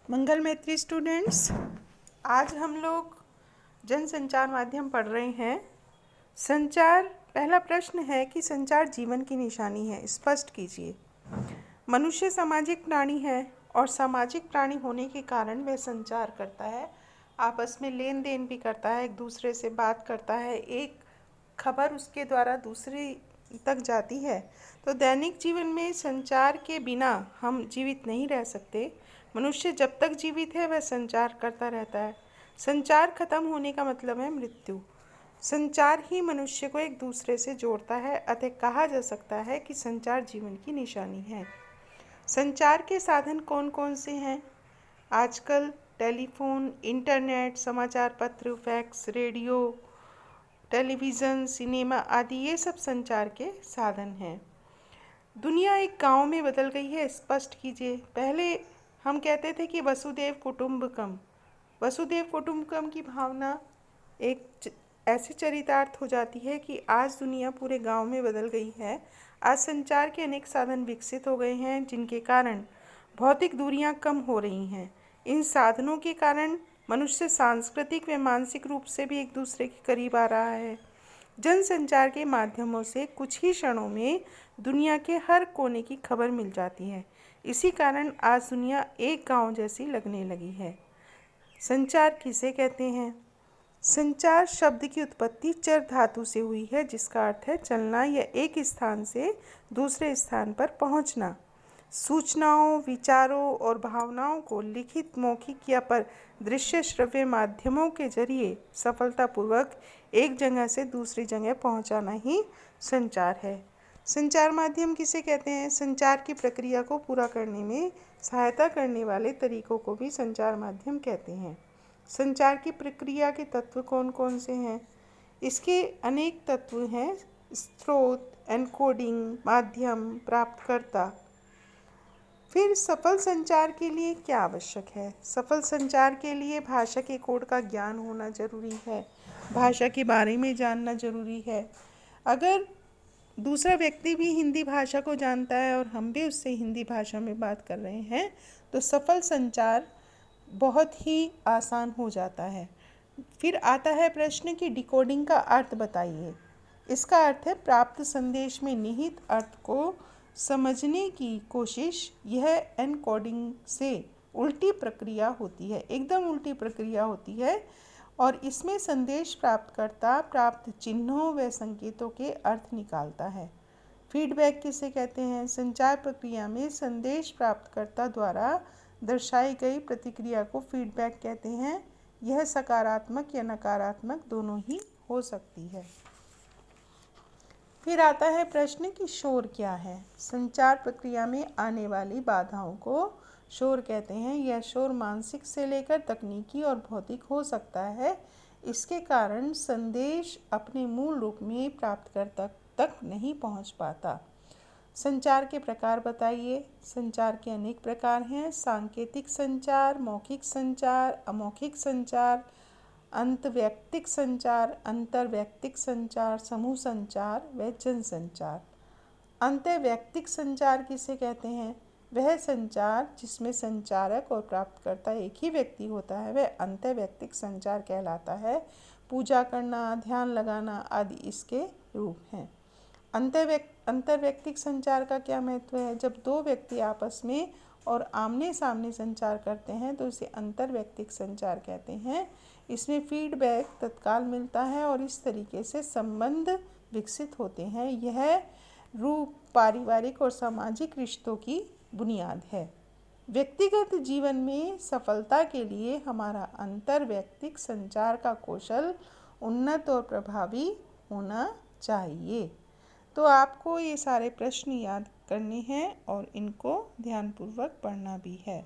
मंगल मैत्री स्टूडेंट्स, आज हम लोग जनसंचार माध्यम पढ़ रहे हैं। संचार, पहला प्रश्न है कि संचार जीवन की निशानी है, स्पष्ट कीजिए। मनुष्य सामाजिक प्राणी है और सामाजिक प्राणी होने के कारण वह संचार करता है, आपस में लेन देन भी करता है, एक दूसरे से बात करता है, एक खबर उसके द्वारा दूसरी तक जाती है। तो दैनिक जीवन में संचार के बिना हम जीवित नहीं रह सकते। मनुष्य जब तक जीवित है वह संचार करता रहता है। संचार खत्म होने का मतलब है मृत्यु। संचार ही मनुष्य को एक दूसरे से जोड़ता है, अतः कहा जा सकता है कि संचार जीवन की निशानी है। संचार के साधन कौन कौन से हैं? आजकल टेलीफोन, इंटरनेट, समाचार पत्र, फैक्स, रेडियो, टेलीविज़न, सिनेमा आदि ये सब संचार के साधन हैं। दुनिया एक गांव में बदल गई है, स्पष्ट कीजिए। पहले हम कहते थे कि वसुदेव कुटुंबकम। वसुदेव कुटुंबकम की भावना एक ऐसे चरितार्थ हो जाती है कि आज दुनिया पूरे गांव में बदल गई है। आज संचार के अनेक साधन विकसित हो गए हैं, जिनके कारण भौतिक दूरियां कम हो रही हैं। इन साधनों के कारण मनुष्य सांस्कृतिक व मानसिक रूप से भी एक दूसरे के करीब आ रहा है। जनसंचार के माध्यमों से कुछ ही क्षणों में दुनिया के हर कोने की खबर मिल जाती है। इसी कारण आज दुनिया एक गांव जैसी लगने लगी है। संचार किसे कहते हैं? संचार शब्द की उत्पत्ति चर धातु से हुई है, जिसका अर्थ है चलना या एक स्थान से दूसरे स्थान पर पहुंचना। सूचनाओं, विचारों और भावनाओं को लिखित, मौखिक या पर दृश्य श्रव्य माध्यमों के जरिए सफलतापूर्वक एक जगह से दूसरी जगह पहुंचाना ही संचार है। संचार माध्यम किसे कहते हैं? संचार की प्रक्रिया को पूरा करने में सहायता करने वाले तरीकों को भी संचार माध्यम कहते हैं। संचार की प्रक्रिया के तत्व कौन कौन से हैं? इसके अनेक तत्व हैं। स्रोत, एन्कोडिंग, माध्यम, प्राप्तकर्ता। फिर सफल संचार के लिए क्या आवश्यक है? सफल संचार के लिए भाषा के कोड का ज्ञान होना जरूरी है, भाषा के बारे में जानना जरूरी है। अगर दूसरा व्यक्ति भी हिंदी भाषा को जानता है और हम भी उससे हिंदी भाषा में बात कर रहे हैं, तो सफल संचार बहुत ही आसान हो जाता है। फिर आता है प्रश्न कि डिकोडिंग का अर्थ बताइए। इसका अर्थ है प्राप्त संदेश में निहित अर्थ को समझने की कोशिश। यह एनकोडिंग से उल्टी प्रक्रिया होती है, एकदम उल्टी प्रक्रिया होती है, और इसमें संदेश प्राप्तकर्ता प्राप्त चिन्हों व संकेतों के अर्थ निकालता है। फीडबैक किसे कहते हैं? संचार प्रक्रिया में संदेश प्राप्तकर्ता द्वारा दर्शाई गई प्रतिक्रिया को फीडबैक कहते हैं। यह सकारात्मक या नकारात्मक दोनों ही हो सकती है। फिर आता है प्रश्न कि शोर क्या है? संचार प्रक्रिया में आने वाली बाधाओं को शोर कहते हैं। यह शोर मानसिक से लेकर तकनीकी और भौतिक हो सकता है। इसके कारण संदेश अपने मूल रूप में प्राप्तकर्ता तक नहीं पहुंच पाता। संचार के प्रकार बताइए। संचार के अनेक प्रकार हैं। सांकेतिक संचार, मौखिक संचार, अमौखिक संचार, अंतर्वैयक्तिक संचार, अंतर्वैयक्तिक संचार, समूह संचार व जनसंचार। अंतर्वैयक्तिक संचार किसे कहते हैं? वह संचार जिसमें संचारक और प्राप्तकर्ता एक ही व्यक्ति होता है, वह अंतर्वैयक्तिक संचार कहलाता है। पूजा करना, ध्यान लगाना आदि इसके रूप हैं। अंतर्वैयक्तिक संचार का क्या महत्व है? जब दो व्यक्ति आपस में और आमने सामने संचार करते हैं तो इसे अंतर्वैयक्तिक संचार कहते हैं। इसमें फीडबैक तत्काल मिलता है और इस तरीके से संबंध विकसित होते हैं। यह रूप पारिवारिक और सामाजिक रिश्तों की बुनियाद है। व्यक्तिगत जीवन में सफलता के लिए हमारा अंतर्वैयक्तिक संचार का कौशल उन्नत और प्रभावी होना चाहिए। तो आपको ये सारे प्रश्न याद करने हैं और इनको ध्यानपूर्वक पढ़ना भी है।